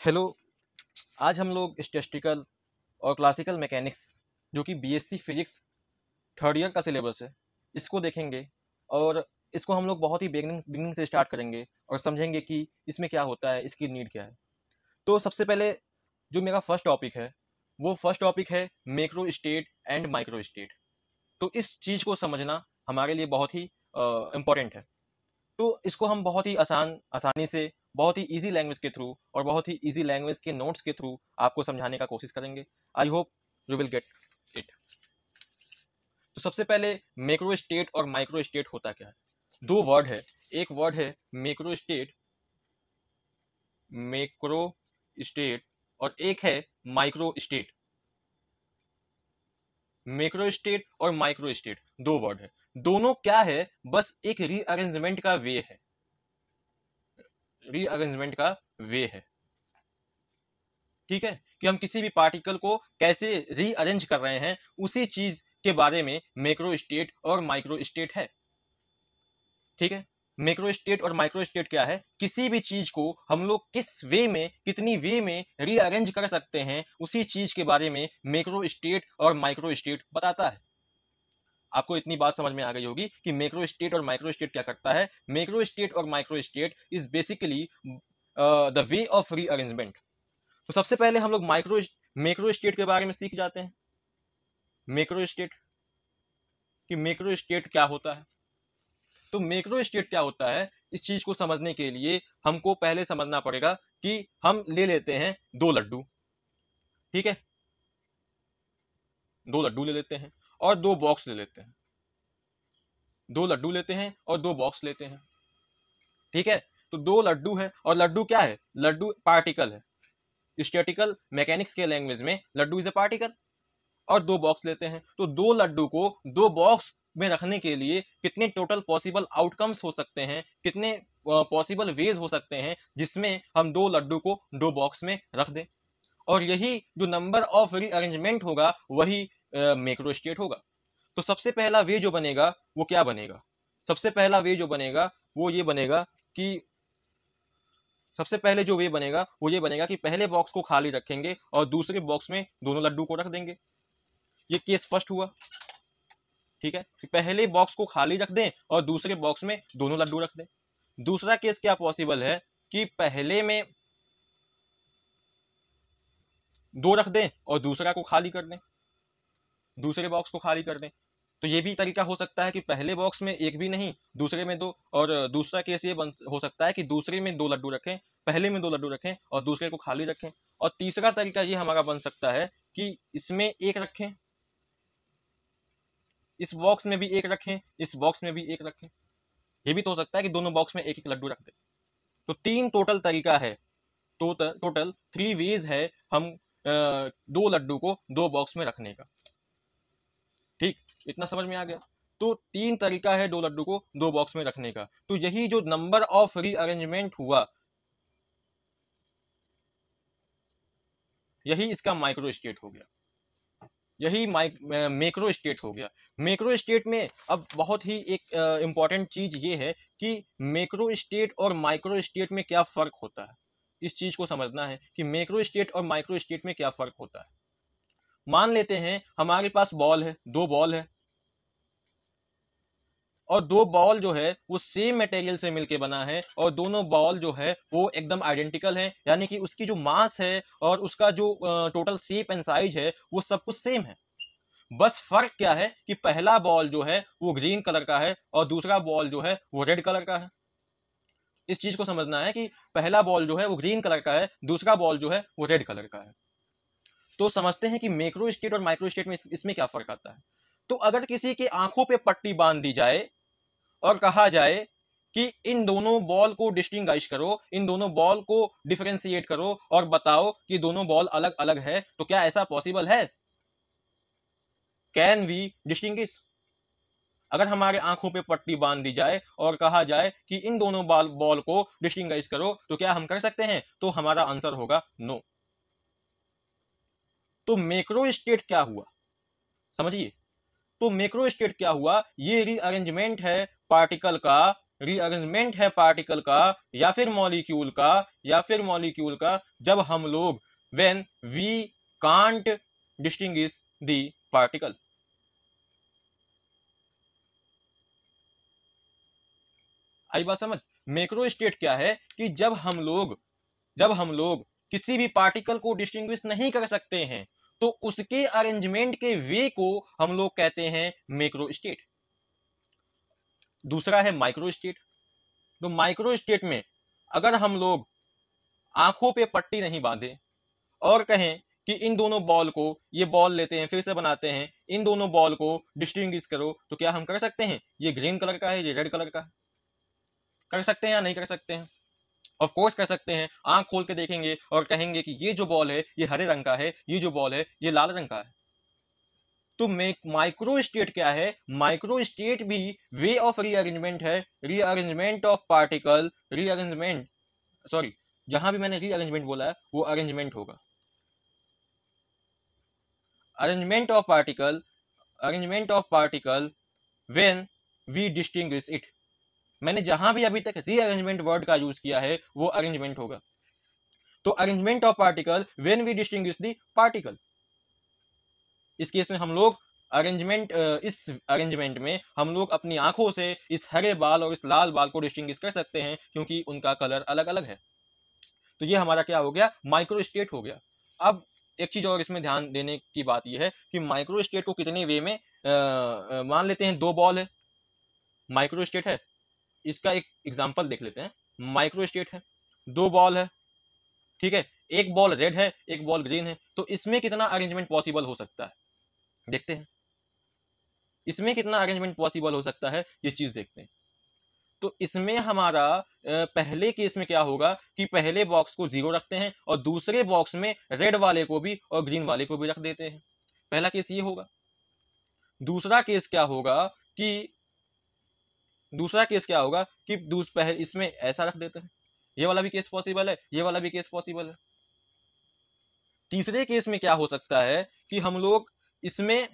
Hello. आज हम लोग स्टैटिस्टिकल और क्लासिकल मैकेनिक्स जो कि बीएससी फिजिक्स थर्ड ईयर का सिलेबस है इसको देखेंगे। और इसको हम लोग बहुत ही बिगनिंग से स्टार्ट करेंगे और समझेंगे कि इसमें क्या होता है, इसकी नीड क्या है। तो सबसे पहले जो मेरा फर्स्ट टॉपिक है वो फर्स्ट टॉपिक है macro state and micro state. तो इस चीज़ को समझना हमारे लिए बहुत ही इम्पोर्टेंट है। तो इसको हम बहुत ही आसानी से, बहुत ही इजी लैंग्वेज के थ्रू और बहुत ही इजी लैंग्वेज के नोट्स के थ्रू आपको समझाने का कोशिश करेंगे। I hope you will get it. तो सबसे पहले मैक्रो स्टेट और माइक्रो स्टेट होता क्या है। दो वर्ड है, एक वर्ड है मैक्रो स्टेट, मैक्रो स्टेट, और एक है माइक्रो स्टेट। मैक्रो स्टेट और माइक्रो स्टेट दो वर्ड है, दोनों क्या है, बस एक रीअरेंजमेंट का वे है, रीअरेंजमेंट का वे है। ठीक है, कि हम किसी भी पार्टिकल को कैसे रीअरेंज कर रहे हैं, उसी चीज के बारे में मैक्रो स्टेट और माइक्रो स्टेट है। ठीक है, मैक्रो स्टेट और माइक्रो स्टेट क्या है, किसी भी चीज को हम लोग किस वे में, कितनी वे में रीअरेंज कर सकते हैं, उसी चीज के बारे में मैक्रो स्टेट और माइक्रो स्टेट बताता है। आपको इतनी बात समझ में आ गई होगी कि मैक्रो स्टेट और माइक्रो स्टेट क्या करता है। मैक्रो स्टेट और micro state is basically the way of rearrangement. तो सबसे पहले हम लोग मैक्रो स्टेट के बारे में सीख जाते हैं। मैक्रो स्टेट कि मैक्रो स्टेट क्या होता है। तो मैक्रो स्टेट क्या होता है, इस चीज को समझने के लिए हमको पहले समझना पड़ेगा कि हम ले लेते हैं दो लड्डू। ठीक है, दो लड्डू ले लेते हैं और दो बॉक्स ले लेते हैं। दो लड्डू लेते हैं और दो बॉक्स लेते हैं। ठीक है, तो दो लड्डू है और लड्डू क्या है, लड्डू पार्टिकल है। स्टैटिकल मैकेनिक्स के लैंग्वेज में लड्डू इज ए पार्टिकल। और दो बॉक्स लेते हैं, तो दो लड्डू को दो बॉक्स में रखने के लिए कितने टोटल पॉसिबल आउटकम्स हो सकते हैं, कितने पॉसिबल वेज हो सकते हैं जिसमें हम दो लड्डू को दो बॉक्स में रख दें। और यही जो नंबर ऑफ रीअरेंजमेंट होगा वही मैक्रो स्टेट होगा। तो सबसे पहला वे जो बनेगा वो क्या बनेगा, सबसे पहला वे जो बनेगा वो ये बनेगा कि सबसे पहले जो वे बनेगा वो ये बनेगा कि पहले बॉक्स को खाली रखेंगे और दूसरे बॉक्स में दोनों लड्डू को रख देंगे। ये केस फर्स्ट हुआ। ठीक है, पहले बॉक्स को खाली रख दें और दूसरे बॉक्स में दोनों लड्डू रख दें। दूसरा केस क्या पॉसिबल है कि पहले में दो रख दें और दूसरा को खाली कर दें, दूसरे बॉक्स को खाली कर दें। तो ये भी तरीका हो सकता है कि पहले बॉक्स में एक भी नहीं, दूसरे में दो। और दूसरा केस ये हो सकता है कि दूसरे में दो लड्डू रखें, पहले में दो लड्डू रखें और दूसरे को खाली रखें। और तीसरा तरीका ये हमारा बन सकता है कि इसमें एक रखें, इस बॉक्स में भी एक रखें, इस बॉक्स में भी एक रखें। ये भी तो हो सकता है कि दोनों बॉक्स में एक एक लड्डू रख दें। तो तीन टोटल तरीका है, टोटल थ्री वेज है हम दो लड्डू को दो बॉक्स में रखने का। ठीक, इतना समझ में आ गया। तो तीन तरीका है दो लड्डू को दो बॉक्स में रखने का। तो यही जो नंबर ऑफ रीअरेंजमेंट हुआ, यही इसका माइक्रो स्टेट हो गया, यही मैक्रो स्टेट हो गया। मैक्रो स्टेट में अब बहुत ही एक इंपॉर्टेंट चीज ये है कि मैक्रो स्टेट और माइक्रो स्टेट में क्या फर्क होता है। इस चीज को समझना है कि मैक्रो स्टेट और माइक्रो स्टेट में क्या फर्क होता है। मान लेते हैं हमारे पास बॉल है, दो बॉल है, और दो बॉल जो है वो सेम मटेरियल से मिलके बना है और दोनों बॉल जो है वो एकदम आइडेंटिकल है, यानी कि उसकी जो मास है और उसका जो टोटल शेप एंड साइज है वो सब कुछ सेम है। बस फर्क क्या है कि पहला बॉल जो है वो ग्रीन कलर का है और दूसरा बॉल जो है वो रेड कलर का है। इस चीज को समझना है कि पहला बॉल जो है वो ग्रीन कलर का है, दूसरा बॉल जो है वो रेड कलर का है। तो समझते हैं कि मैक्रो स्टेट और माइक्रो स्टेट में इसमें क्या फर्क आता है। तो अगर किसी की आंखों पे पट्टी बांध दी जाए और कहा जाए कि इन दोनों बॉल को डिस्टिंग्विश करो, इन दोनों बॉल को डिफरेंशिएट करो और बताओ कि दोनों बॉल अलग अलग है, तो क्या ऐसा पॉसिबल है? Can we distinguish? अगर हमारे आंखों पे पट्टी बांध दी जाए और कहा जाए कि इन दोनों बॉल को डिस्टिंग्विश करो, तो क्या हम कर सकते हैं? तो हमारा आंसर होगा नो। तो मैक्रो स्टेट क्या हुआ, समझिए। तो मैक्रो स्टेट क्या हुआ, ये रीअरेंजमेंट है पार्टिकल का रीअरेंजमेंट है पार्टिकल का या फिर मॉलिक्यूल का, जब हम लोग when we can't distinguish the particle. आई बात समझ? मैक्रो स्टेट क्या है कि जब हम लोग किसी भी पार्टिकल को डिस्टिंग्विश नहीं कर सकते हैं तो उसके अरेंजमेंट के वे को हम लोग कहते हैं मैक्रो स्टेट। दूसरा है माइक्रो स्टेट। तो माइक्रो स्टेट में अगर हम लोग आंखों पे पट्टी नहीं बांधे और कहें कि इन दोनों बॉल को, ये बॉल लेते हैं फिर से बनाते हैं, इन दोनों बॉल को डिस्टिंग्विश करो, तो क्या हम कर सकते हैं? ये ग्रीन कलर का है, ये रेड कलर का है। कर सकते हैं या नहीं कर सकते हैं? ऑफ कोर्स कर सकते हैं। आंख खोल के देखेंगे और कहेंगे कि ये जो बॉल है ये हरे रंग का है, ये जो बॉल है ये लाल रंग का है। तो माइक्रो स्टेट क्या है? माइक्रो स्टेट भी वे ऑफ रीअरेंजमेंट है, rearrangement of particle, rearrangement, sorry, जहां भी मैंने रीअरेंजमेंट बोला है वो अरेंजमेंट होगा। Arrangement of particle, arrangement of particle when we distinguish it. मैंने जहां भी अभी तक रीअरेंजमेंट वर्ड का यूज किया है वो अरेंजमेंट होगा। तो arrangement of particle when we distinguish the particle. इस केस में हम लोग अरेंजमेंट, इस अरेंजमेंट में हम लोग अपनी आंखों से इस हरे बाल और इस लाल बाल को डिस्टिंग्विश कर सकते हैं क्योंकि उनका कलर अलग अलग है। तो ये हमारा क्या हो गया? माइक्रो स्टेट हो गया। अब एक चीज और इसमें ध्यान देने की बात यह है कि माइक्रो स्टेट को कितने वे में मान लेते हैं। दो बॉल है, माइक्रो स्टेट है। इसका एक एग्जांपल देख लेते हैं। माइक्रो स्टेट है, दो बॉल है, ठीक है, एक बॉल रेड है एक बॉल ग्रीन है, तो इसमें कितना अरेंजमेंट पॉसिबल हो सकता है देखते हैं। इसमें कितना अरेंजमेंट पॉसिबल हो सकता है ये चीज देखते हैं। तो इसमें हमारा पहले केस में क्या होगा कि पहले बॉक्स को 0 रखते हैं और दूसरे बॉक्स में रेड वाले को भी और ग्रीन वाले को भी रख देते हैं। पहला केस ये होगा। दूसरा केस क्या होगा कि इसमें ऐसा रख देते हैं। ये वाला भी केस पॉसिबल है, ये वाला भी केस पॉसिबल है। तीसरे केस में क्या हो सकता है कि हम लोग इसमें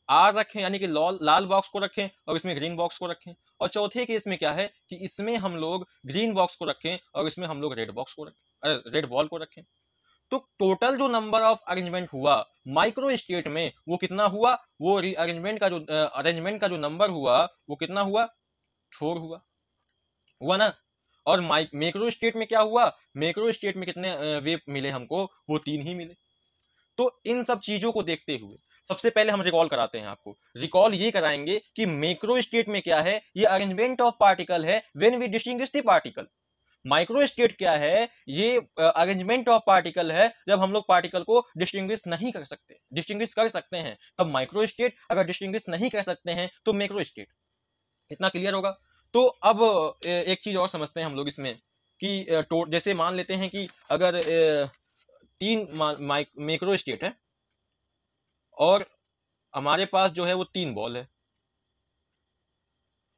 आर रखें यानी कि लाल बॉक्स को रखें और इसमें ग्रीन बॉक्स को रखें। और चौथे केस में क्या है कि इसमें हम लोग ग्रीन बॉक्स को रखें और इसमें हम लोग रेड बॉक्स को रखें, रेड बॉल को रखें। तो टोटल जो नंबर ऑफ अरेंजमेंट हुआ माइक्रो स्टेट में वो कितना हुआ? वो रीअरेंजमेंट का जो अरेंजमेंट का जो नंबर हुआ वो कितना हुआ? 4 हुआ ना। और मैक्रो स्टेट में क्या हुआ? मैक्रो स्टेट में कितने वेव मिले हमको? वो 3 ही मिले। तो इन सब चीजों को देखते हुए सबसे पहले हम रिकॉल कराते हैं आपको। रिकॉल ये कराएंगे कि मैक्रो स्टेट में क्या है? ये अरेंजमेंट ऑफ पार्टिकल है when we distinguish the particle. Micro state क्या है? ये अरेंजमेंट ऑफ पार्टिकल है जब हम लोग पार्टिकल को डिस्टिंग्विश नहीं कर सकते। डिस्टिंग्विश कर सकते हैं तब माइक्रो स्टेट, अगर डिस्टिंग्विश नहीं कर सकते हैं तो मैक्रो स्टेट। इतना क्लियर होगा? तो अब एक चीज और समझते हैं हम लोग इसमें कि जैसे मान लेते हैं कि अगर 3 मैक्रो स्टेट है और हमारे पास जो है वो 3 बॉल है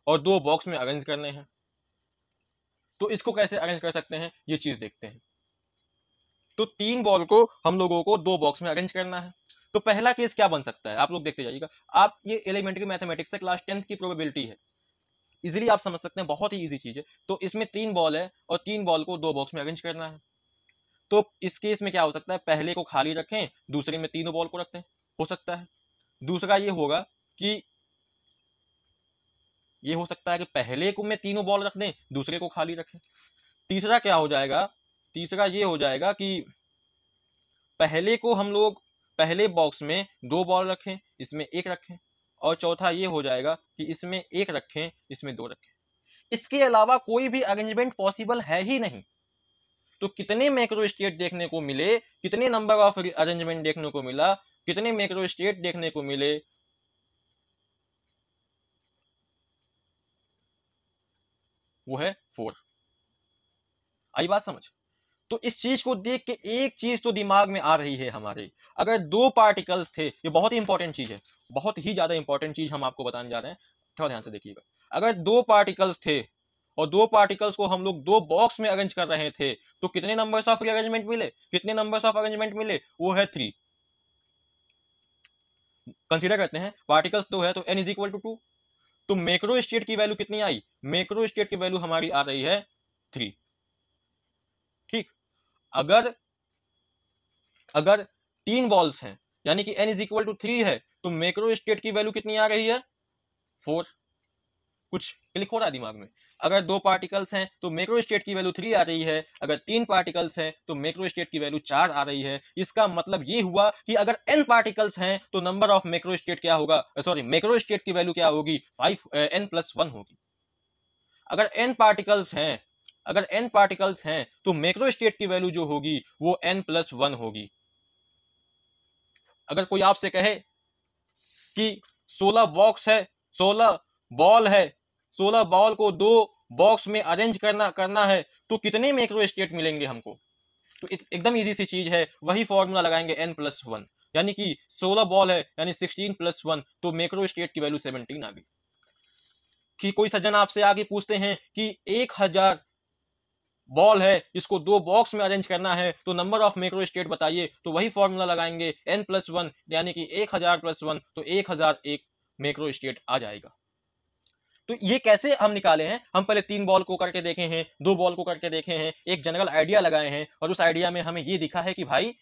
और 2 बॉक्स में अरेंज करने हैं, तो इसको कैसे अरेंज कर सकते हैं ये चीज देखते हैं। तो 3 बॉल को हम लोगों को 2 बॉक्स में अरेंज करना है। तो पहला केस क्या बन सकता है आप लोग देखते जाइएगा। आप ये एलिमेंट्री मैथमेटिक्स से क्लास 10th की प्रोबेबिलिटी है, इजीली आप समझ सकते हैं, बहुत ही इजी चीज है। तो इसमें 3 बॉल है और 3 बॉल को 2 बॉक्स में अरेंज करना है। तो इस केस में क्या हो सकता है? पहले को खाली रखें, दूसरे में तीनों बॉल को रखते हैं, हो सकता है। दूसरा ये होगा कि ये हो सकता है कि पहले को में तीनों बॉल रख दें, दूसरे को खाली रखें। तीसरा क्या हो जाएगा? तीसरा ये हो जाएगा कि पहले को हम लोग पहले बॉक्स में 2 बॉल रखें, इसमें 1 रखें। और चौथा ये हो जाएगा कि इसमें 1 रखें, इसमें 2 रखें। इसके अलावा कोई भी अरेंजमेंट पॉसिबल है ही नहीं। तो कितने मैक्रो स्टेट देखने को मिले, कितने नंबर ऑफ अरेंजमेंट देखने को मिला, कितने मैक्रो स्टेट देखने को मिले? वो है 4। आई बात समझ? तो इस चीज को देख के एक चीज तो दिमाग में आ रही है हमारे, अगर 2 पार्टिकल्स थे, ये बहुत ही इंपॉर्टेंट चीज है, बहुत ही ज्यादा इंपॉर्टेंट चीज हम आपको बताने जा रहे हैं, थोड़ा ध्यान से देखिएगा। अगर 2 पार्टिकल्स थे और 2 पार्टिकल्स को हम लोग 2 बॉक्स में अरेंज कर रहे थे, तो कितने नंबर्स ऑफ अरेंजमेंट मिले? कितने नंबर्स ऑफ अरेंजमेंट मिले? वो है 3। कंसीडर करते हैं पार्टिकल्स 2 है तो n इज इक्वल टू 2। तो मैक्रो स्टेट की वैल्यू कितनी आई, मैक्रो स्टेट की वैल्यू हमारी आ रही है 3। ठीक, अगर अगर 3 बॉल्स हैं यानी कि n इज इक्वल टू 3 है, तो मैक्रो स्टेट की वैल्यू कितनी आ रही है 4। कुछ क्लिक हो रहा है दिमाग में? अगर 2 पार्टिकल्स हैं तो मैक्रो स्टेट की वैल्यू 3 आ रही है, अगर 3 पार्टिकल्स हैं तो मैक्रो स्टेट की वैल्यू 4 आ रही है। इसका मतलब ये हुआ कि अगर n पार्टिकल्स हैं तो नंबर ऑफ मैक्रो स्टेट क्या होगा, सॉरी मैक्रो स्टेट की वैल्यू क्या होगी, 5 n+1 होगी। अगर n पार्टिकल्स हैं, अगर n पार्टिकल्स हैं तो मैक्रो स्टेट की वैल्यू जो होगी वो n+1 होगी। अगर कोई आपसे कहे कि 16 बॉक्स है, 16 बॉल है, 16 बॉल को 2 बॉक्स में अरेंज करना है, तो कितने मैक्रो स्टेट मिलेंगे हमको? तो एकदम इजी सी चीज है, वही फॉर्मूला लगाएंगे n+1, यानी कि 16 बॉल है यानी 16+1, तो मैक्रो स्टेट की वैल्यू 17 आ गई। कि कोई सज्जन आपसे आगे पूछते हैं कि 1000 बॉल है, इसको 2 बॉक्स में अरेंज करना है, तो नंबर ऑफ मैक्रो स्टेट बताइए, तो वही फॉर्मूला लगाएंगे n+1 यानी कि 1000+1, तो 1001 मैक्रो स्टेट आ जाएगा। तो ये कैसे हम निकाले हैं, हम पहले 3 बॉल को करके देखे हैं, 2 बॉल को करके देखे हैं, एक जनरल आइडिया लगाए हैं, और उस आइडिया में हमें ये दिखा है कि भाई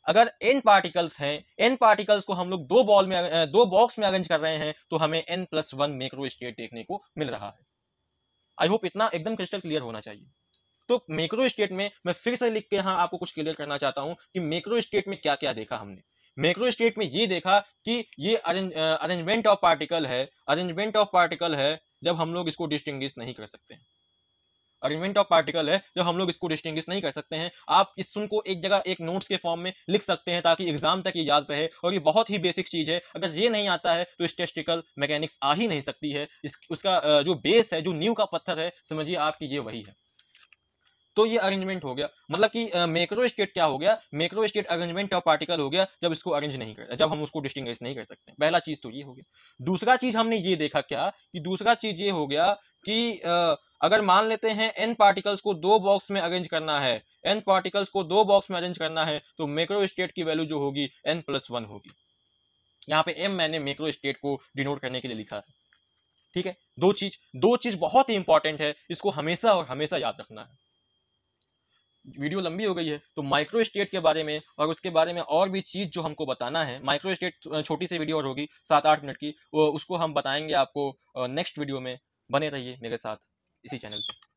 अगर n पार्टिकल्स हैं, n पार्टिकल्स को हम लोग 2 बॉक्स में अरेंज कर रहे हैं, तो हमें n+1 मैक्रो स्टेट देखने को मिल रहा है। आई होप इतना एकदम क्रिस्टल क्लियर होना चाहिए। तो मैक्रो स्टेट में मैं फिर से लिख के यहाँ आपको कुछ क्लियर करना चाहता हूं कि मैक्रो स्टेट में क्या क्या देखा हमने। मैक्रो स्टेट में ये देखा कि ये अरेंजमेंट ऑफ पार्टिकल है, अरेंजमेंट ऑफ पार्टिकल है जब हम लोग इसको डिस्टिंग्विश नहीं कर सकते हैं। अरेंजमेंट ऑफ पार्टिकल है जब हम लोग इसको डिस्टिंग्विश नहीं कर सकते हैं। आप इस सुन को एक जगह एक नोट्स के फॉर्म में लिख सकते हैं ताकि एग्जाम तक ये याद रहे, और ये बहुत ही बेसिक चीज है। अगर ये नहीं आता है तो स्टैटिस्टिकल मैकेनिक्स आ ही नहीं सकती है। उसका जो बेस है, जो नींव का पत्थर है, समझिए आपकी ये वही है। तो ये अरेंजमेंट हो गया, मतलब कि मैक्रो स्टेट क्या हो गया, macro state arrangement of particle हो गया जब इसको अरेंज नहीं कर, जब हम उसको डिस्टिंग्विश नहीं कर सकते। पहला चीज तो ये हो गया। दूसरा चीज हमने ये देखा क्या कि दूसरा चीज ये हो गया कि अगर मान लेते हैं n पार्टिकल्स को 2 बॉक्स में अरेंज करना है, n पार्टिकल्स को 2 बॉक्स में अरेंज करना है, तो मैक्रो स्टेट की वैल्यू जो होगी n+1 होगी। यहाँ पे m मैंने मैक्रो स्टेट को डिनोट करने के लिए लिखा है। ठीक है, दो चीज बहुत ही इंपॉर्टेंट है, इसको हमेशा और हमेशा याद रखना है। वीडियो लंबी हो गई है, तो माइक्रो स्टेट के बारे में और उसके बारे में और भी चीज जो हमको बताना है, माइक्रो स्टेट छोटी सी वीडियो और होगी 7-8 मिनट की, उसको हम बताएंगे आपको नेक्स्ट वीडियो में। बने रहिए मेरे साथ इसी चैनल पे।